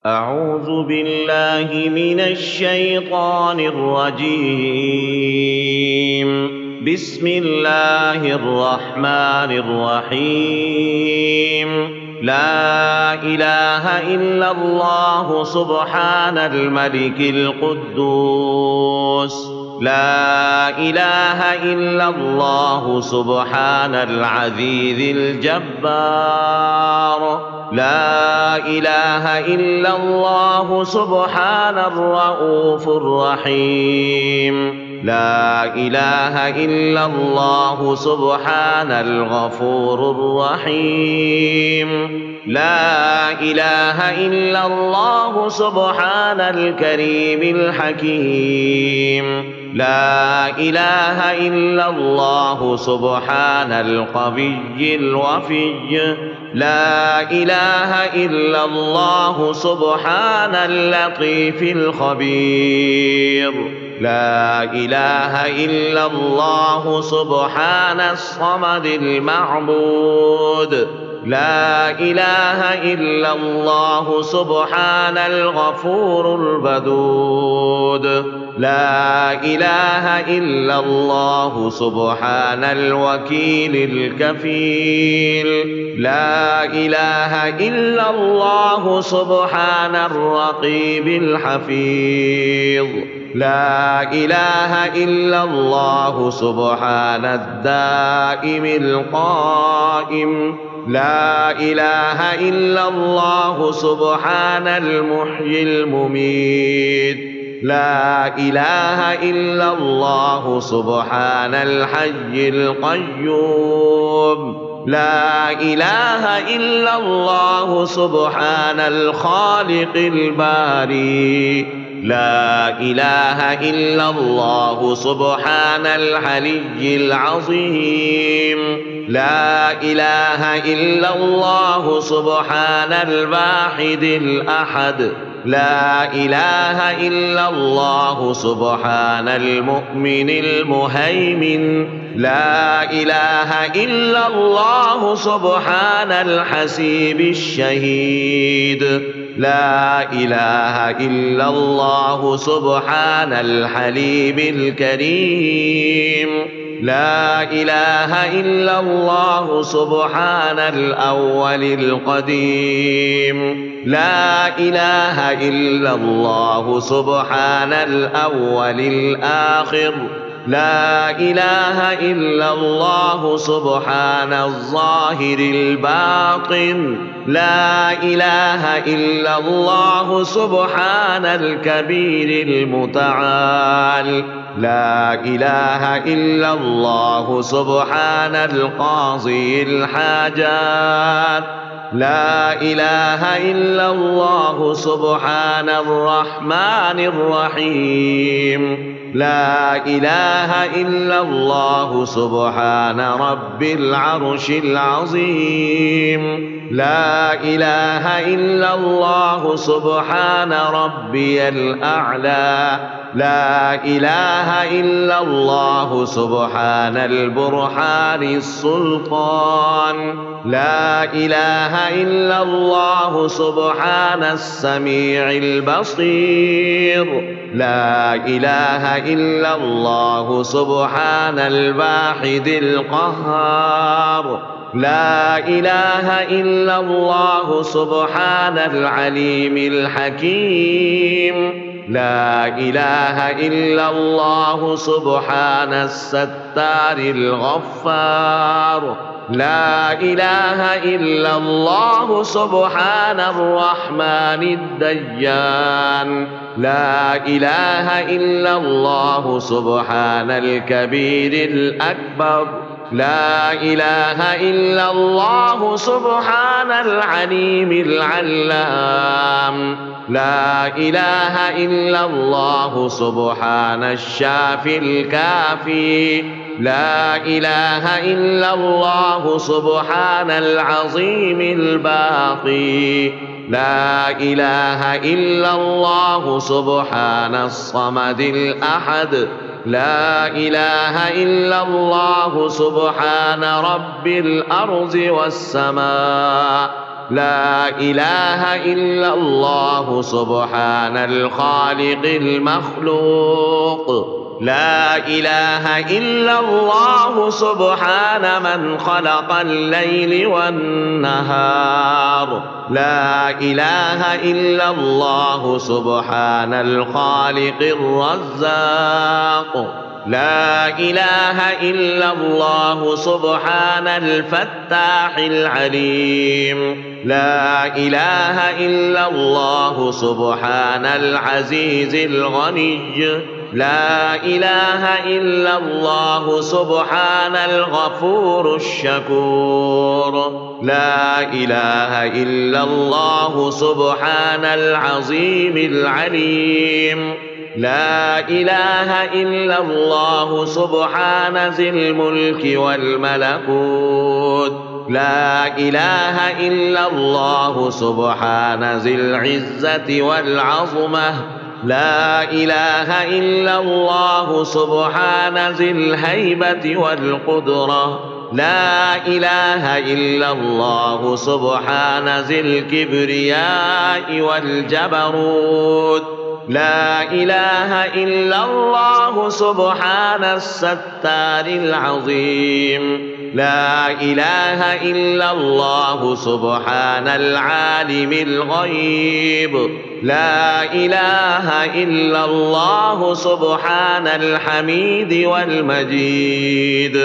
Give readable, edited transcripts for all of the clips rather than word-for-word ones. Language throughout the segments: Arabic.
أعوذ بالله من الشيطان الرجيم. بسم الله الرحمن الرحيم. لا إله إلا الله سبحان الملك القدوس. لا إله إلا الله سبحان العزيز الجبار. لا إله إلا الله سبحان الرؤوف الرحيم. لا إله إلا الله سبحان الغفور الرحيم. لا إله إلا الله سبحان الكريم الحكيم. لا إله إلا الله سبحان القوي الوفي. لا إله إلا الله سبحان اللطيف الخبير. لا إله إلا الله سبحان الصمد المعبود. لا إله إلا الله سبحان الغفور الودود. لا إله إلا الله سبحان الوكيل الكفيل. لا إله إلا الله سبحان الرقيب الحفيظ. لا إله إلا الله سبحان الدائم القائم. لا إله إلا الله سبحان المحيي المميت. لا إله إلا الله سبحان الحي القيوم. لا إله إلا الله سبحان الخالق الباري. لا إله إلا الله سبحان العلي العظيم. لا إله إلا الله سبحان الواحد الأحد. لا إله إلا الله سبحان المؤمن المهيمن. لا إله إلا الله سبحان الحسيب الشهيد. لا إله إلا الله سبحان الحليم الكريم. لا إله إلا الله سبحان الأول القديم. لا إله إلا الله سبحان الأول الآخر. لا إله إلا الله سبحان الظاهر الباطن. لا إله إلا الله سبحان الكبير المتعال. لا إله إلا الله سبحان القاضي الحاجات. لا إله إلا الله سبحان الرحمن الرحيم. لا إله إلا الله سبحان رب العرش العظيم. لا إله إلا الله سبحان ربي الأعلى. لا إله إلا الله سبحان البرهان السلطان. لا إله إلا الله سبحان السميع البصير. لا إله إلا الله سبحان الواحد القهار. لا إله إلا الله سبحان العليم الحكيم. لا إله إلا الله سبحان الستار الغفار. لا إله إلا الله سبحان الرحمن الديان. لا إله إلا الله سبحان الكبير الأكبر. لا إله إلا الله سبحان العليم العلام. لا إله إلا الله سبحان الشافي الكافي. لا إله إلا الله سبحان العظيم الباقي. لا إله إلا الله سبحان الصمد الأحد. لا إله إلا الله سبحان رب الأرض والسماء. لا إله إلا الله سبحان الخالق المخلوق. لا إله إلا الله سبحان من خلق الليل والنهار. لا إله إلا الله سبحان الخالق الرزاق. لا إله إلا الله سبحان الفتاح العليم. لا إله إلا الله سبحان العزيز الغني. لا إله إلا الله سبحان الغفور الشكور. لا إله إلا الله سبحان العظيم العليم. لا إله إلا الله سبحان ذي الملك والملكوت. لا إله إلا الله سبحان ذي العزة والعظمة. لا إله إلا الله سبحان ذي الهيبة والقدرة. لا إله إلا الله سبحان ذي الكبرياء والجبروت. لا إله إلا الله سبحان الستار العظيم. لا إله إلا الله سبحان العالم الغيب. لا إله إلا الله سبحان الحميد والمجيد.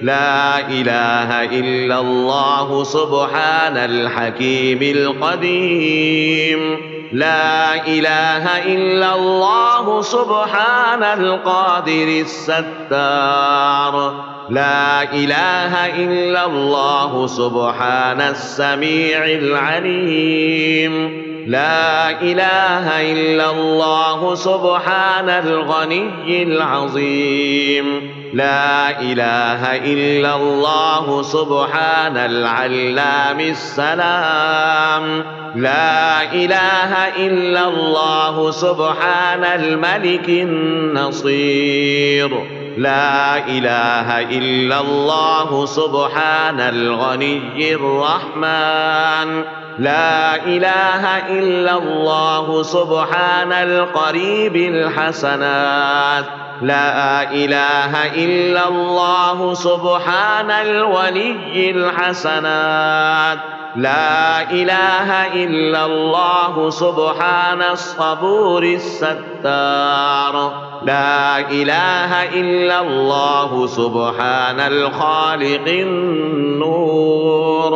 لا إله إلا الله سبحان الحكيم القديم. لا إله إلا الله سبحان القادر الستار. لا إله إلا الله سبحان السميع العليم. لا إله إلا الله سبحان الغني العظيم. لا إله إلا الله سبحان العلام السلام. لا إله إلا الله سبحان الملك النصير. لا إله إلا الله سبحان الغني الرحمن. لا إله إلا الله سبحان القريب الحسنات. لا إله إلا الله سبحان الولي الحسنات. لا إله إلا الله سبحان الصبور الستار. لا إله إلا الله سبحان الخالق النور.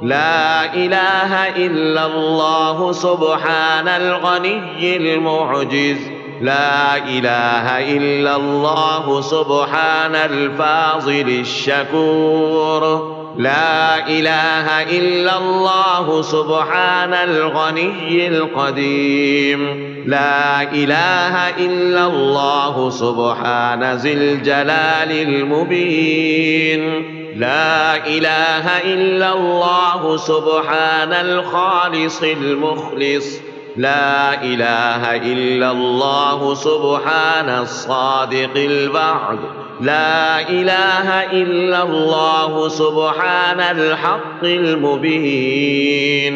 لا إله إلا الله سبحان الغني المعجز. لا إله إلا الله سبحان الفاضل الشكور. لا إله إلا الله سبحان الغني القديم. لا إله إلا الله سبحان ذي الجلال المبين. لا إله إلا الله سبحان الخالص المخلص. لا إله إلا الله سبحان الصادق الوعد. لا إله إلا الله سبحان الحق المبين.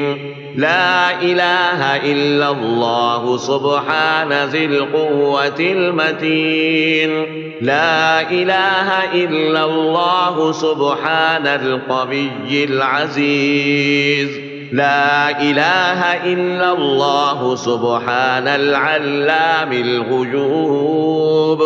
لا إله إلا الله سبحان ذي القوة المتين. لا إله إلا الله سبحان القوي العزيز. لا إله إلا الله سبحان العلام الغيوب.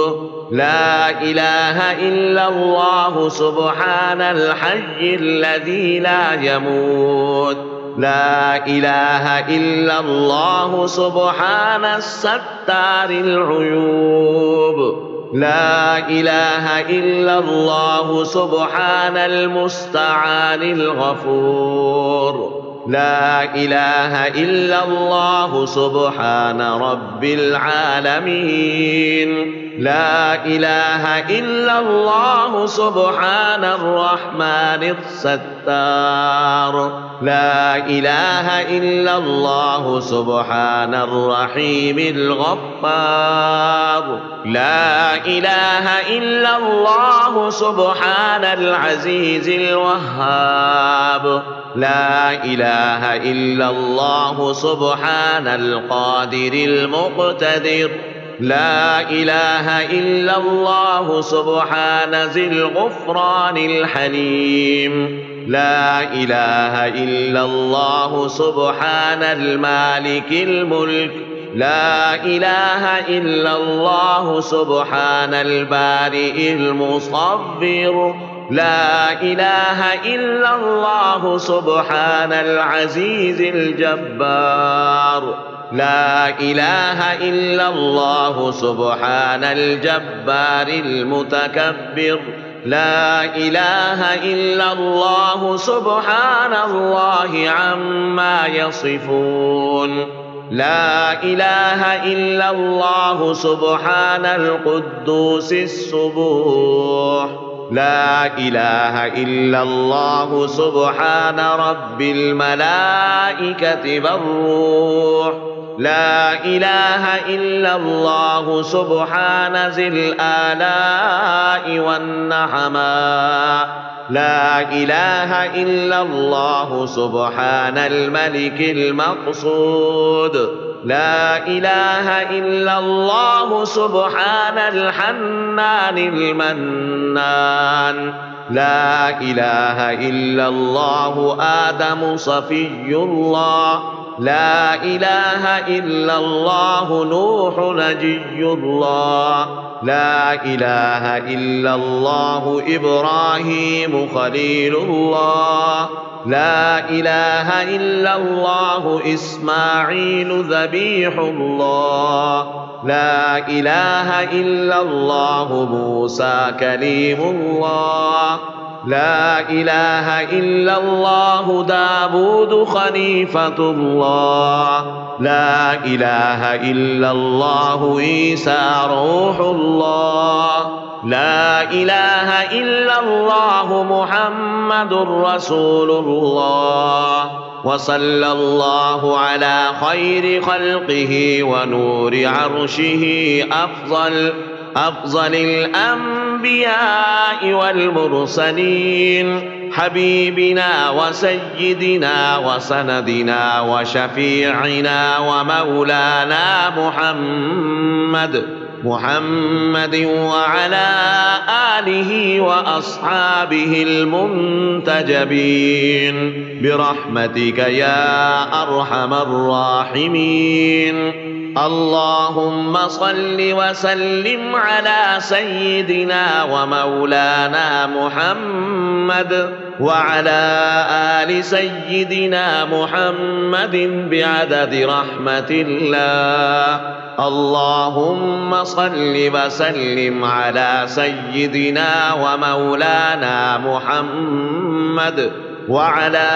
لا إله إلا الله سبحان الحي الذي لا يموت. لا إله إلا الله سبحان الستار العيوب. لا إله إلا الله سبحان المستعان الغفور. لا إله إلا الله سبحان رب العالمين. لا إله إلا الله سبحان الرحمن الستار. لا إله إلا الله سبحان الرحيم الغفار. لا إله إلا الله سبحان العزيز الوهاب. لا إله إلا الله سبحان القادر المقتدر لا إله إلا الله سبحان ذي الغفران الحليم لا إله إلا الله سبحان المالك الملك لا إله إلا الله سبحان البارئ المصور لا إله إلا الله سبحان العزيز الجبار لا إله إلا الله سبحان الجبار المتكبر لا إله إلا الله سبحان الله عما يصفون لا إله إلا الله سبحان القدوس السبوح لا إله إلا الله سبحان رب الملائكة والروح لا إله إلا الله سبحان ذي الآلاء والنعماء لا إله إلا الله سبحان الملك المقصود لا إله إلا الله سبحان الحنان المنان لا إله إلا الله آدم صفي الله لا إله إلا الله نوح نجي الله لا إله إلا الله إبراهيم خليل الله لا إله إلا الله إسماعيل ذبيح الله لا إله إلا الله موسى كليم الله لا إله إلا الله داود خليفة الله لا إله إلا الله عيسى روح الله لا إله إلا الله محمد رسول الله وصلى الله على خير خلقه ونور عرشه أفضل الأنبياء والمرسلين حبيبنا وسيدنا وسندنا وشفيعنا ومولانا محمد وعلى آله وأصحابه المنتجبين برحمتك يا أرحم الراحمين اللهم صل وسلم على سيدنا ومولانا محمد وعلى آل سيدنا محمد بعدد رحمة الله اللهم صل وسلم على سيدنا ومولانا محمد وعلى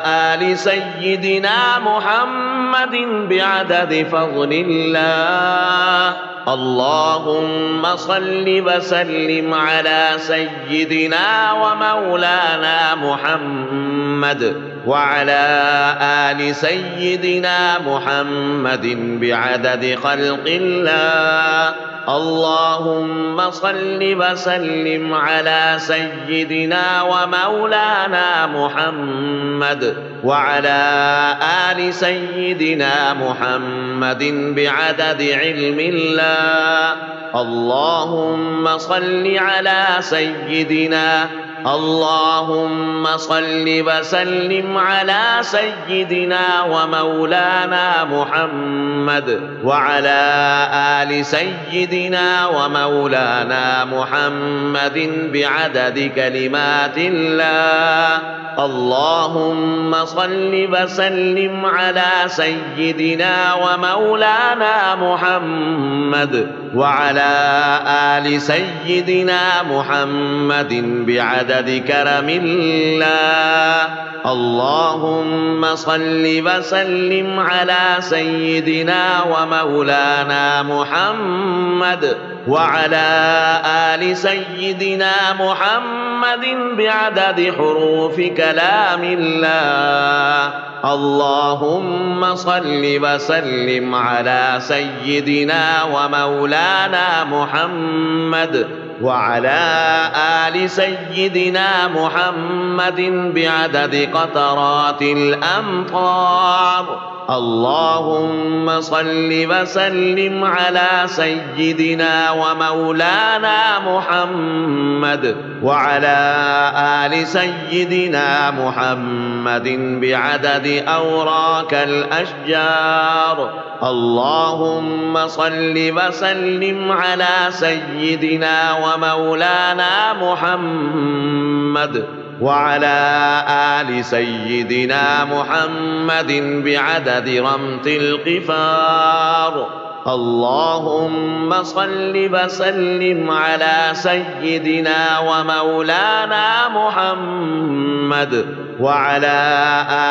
آل سيدنا محمد بعدد فضل الله اللهم صل وسلم على سيدنا ومولانا محمد وعلى آل سيدنا محمد بعدد خلق الله اللهم صل وسلم على سيدنا ومولانا محمد وعلى آل سيدنا محمد بعدد علم الله اللهم صل على سيدنا اللهم صل وسلم على سيدنا ومولانا محمد وعلى آل سيدنا ومولانا محمد بعدد كلمات الله اللهم صل وسلم على سيدنا ومولانا محمد وعلى آل سيدنا محمد بعدد كرم الله اللهم صل وسلم على سيدنا ومولانا محمد وعلى آل سيدنا محمد بعدد حروف كلام الله اللهم صل وسلم على سيدنا ومولانا محمد وعلى آل سيدنا محمد بعدد قطرات الأمطار. اللهم صل وسلم على سيدنا ومولانا محمد وعلى آل سيدنا محمد بعدد أوراق الأشجار. اللهم صل وسلم على سيدنا ومولانا محمد وعلى آل سيدنا محمد بعدد رمت القفار. اللهم صل وسلم على سيدنا ومولانا محمد وعلى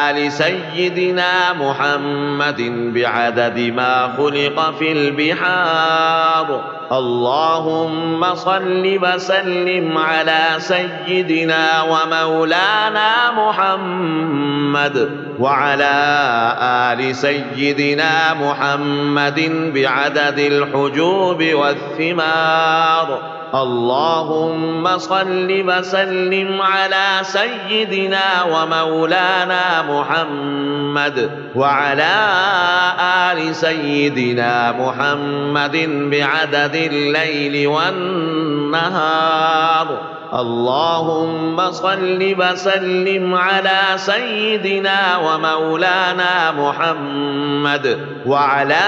آل سيدنا محمد بعدد ما خلق في البحار. اللهم صل وسلم على سيدنا ومولانا محمد وعلى آل سيدنا محمد بعدد الحجوب والثمار. اللهم صل وسلم على سيدنا ومولانا محمد وعلى آل سيدنا محمد بعدد الليل والنهار. اللهم صل وسلم على سيدنا ومولانا محمد وعلى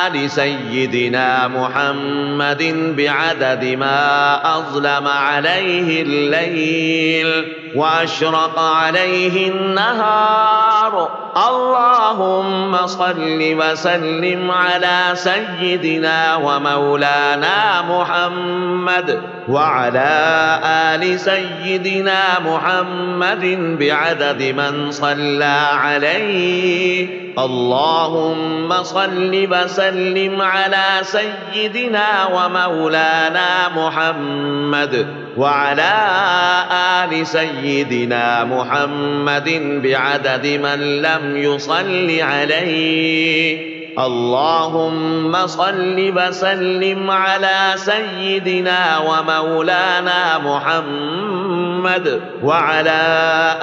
آل سيدنا محمد بعدد ما أظلم عليه الليل وأشرق عليه النهار. اللهم صل وسلم على سيدنا ومولانا محمد وعلى آل سيدنا محمد بعدد من صلى عليه. اللهم صل وسلم على سيدنا ومولانا محمد وعلى آل سيدنا محمد بعدد من لم يصل عليه. اللهم صل وسلم على سيدنا ومولانا محمد وعلى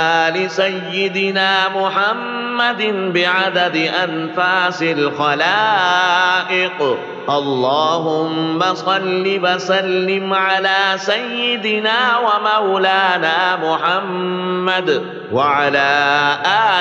آل سيدنا محمد بعدد أنفاس الخلائق. اللهم صل وسلم على سيدنا ومولانا محمد وعلى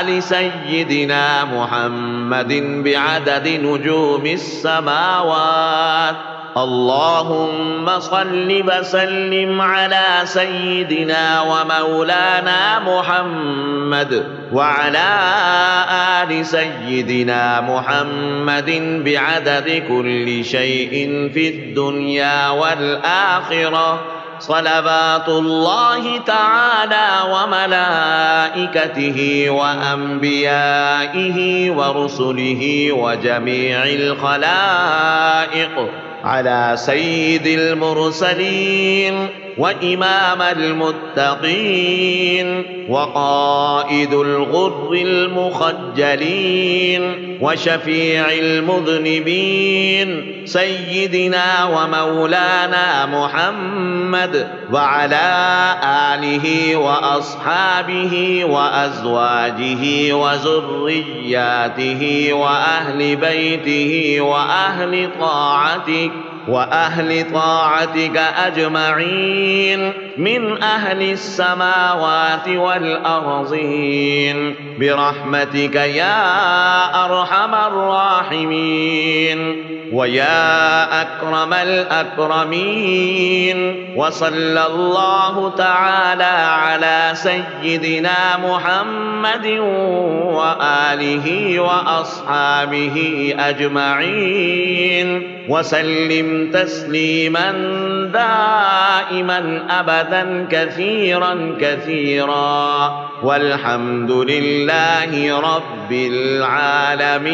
آل سيدنا محمد بعدد نجوم السماوات. اللهم صل وسلم على سيدنا ومولانا محمد وعلى آل سيدنا محمد بعدد كل شيء في الدنيا والآخرة. صلوات الله تعالى وملائكته وأنبيائه ورسله وجميع الخلائق على سيد المرسلين وإمام المتقين وقائد الغر المخجلين وشفيع المذنبين سيدنا ومولانا محمد وعلى آله وأصحابه وأزواجه وذرياته وأهل بيته وأهل طاعتك أجمعين من أهل السماوات والأرضين برحمتك يا أرحم الراحمين ويا أكرم الأكرمين. وصلى الله تعالى على سيدنا محمد وآله وأصحابه أجمعين وسلم تسليما دائما أبدا كثيرا كثيرا والحمد لله رب العالمين.